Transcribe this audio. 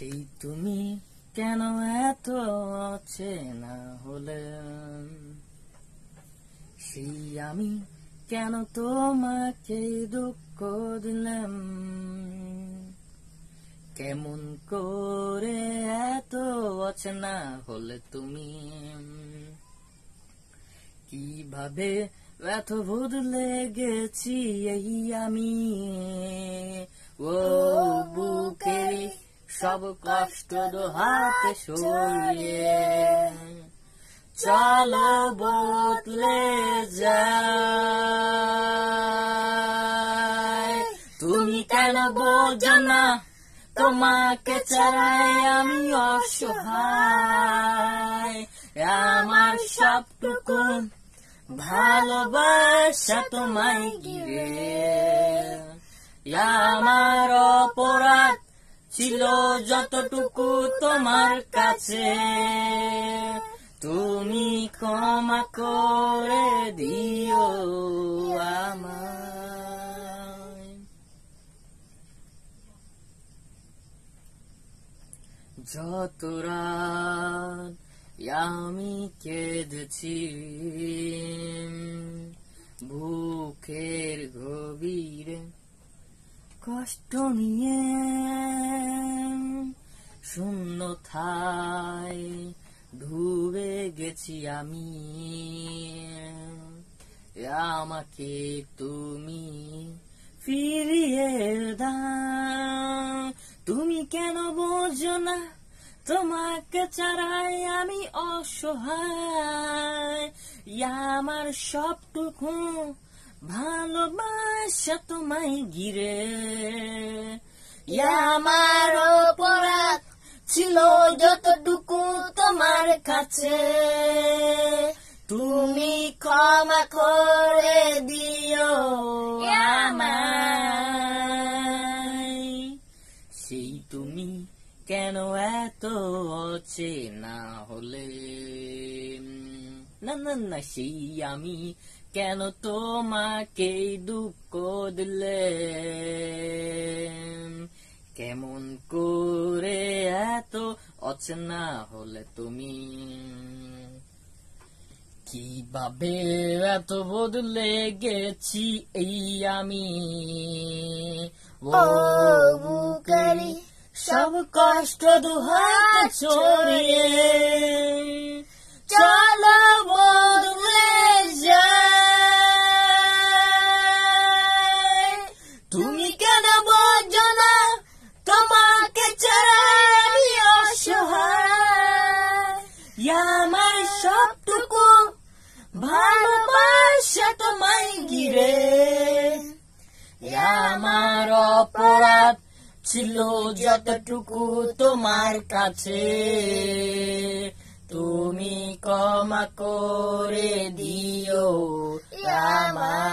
সেই তুমি কেন এত অচেনা হলে, সেই আমি কেন তোমাকে দুঃখ দিলাম, কেমন করে এত অচেনা হলে তুমি, কিভাবে এত বদলে গেছি এই আমি, ও বুকের সব কষ্ট হাতে সরিয়ে চলো বদলে যায়। তুমি কেন বোঝো না তোমাকে ছাড়াই আমি অসহায়, আমার সবটুকু ভালোবাসা তোমায় ঘিরে, আমার অপরাধ ছিল যতটুকু তোমার কাছে, তুমি ক্ষমা করে দিও আমায়। যত রাত আমি কেঁদেছি বুকের গভীরে কষ্ট নিয়ে, শূন্যতায় ডুবে গেছি আমি, আমাকে তুমি ফিরিয়ে দাও। তুমি কেন বোঝো না তোমাকে ছাড়াই আমি অসহায়, আমার সবটুকু ভালোবাসা তোমায় ঘিরে, আমার অপরাধ ছিল যতটুকু তোমার কাছে, তুমি ক্ষমা করে দিও আমায়। সেই তুমি কেন এত অচেনা হলে, না না না সেই আমি কেন তোমাকে দুঃখ দিলে, কেমন করে এত অচেনা হলে তুমি, কিভাবে এত বদলে গেছি এই আমি, ও বুকেরি সব কষ্ট দুহাত ছড়িয়ে চলো বদলে যায়। তুমি কেন বোঝো না তোমাকে ছাড়া আমি অসহায়, আমার সবটুকু ভালোবাসা তোমায় ঘিরে, আমার অপরাধ ছিল যতটুকু তোমার কাছে, তুমি ক্ষমা করে দিও আমায়।